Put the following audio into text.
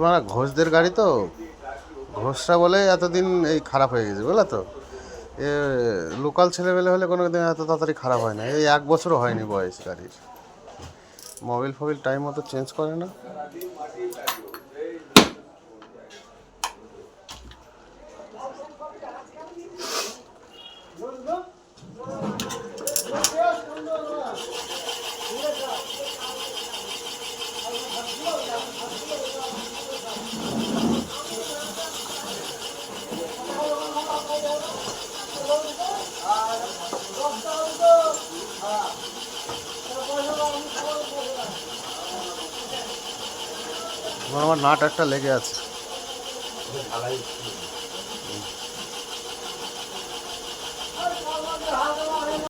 মানে ঘোষদের গাড়ি তো, ঘোষরা বলে এতদিন এই খারাপ হয়ে গেছে, বুঝলে তো। এ লোকাল ছেলেবেলে হলে কোনো দিন এত তাড়াতাড়ি খারাপ হয় না। এই 1 বছরও হয়নি বয়স গাড়ির। মোবিল ফোবিল টাইম মতো চেঞ্জ করে না। আমার নাট একটা লেগে আছে।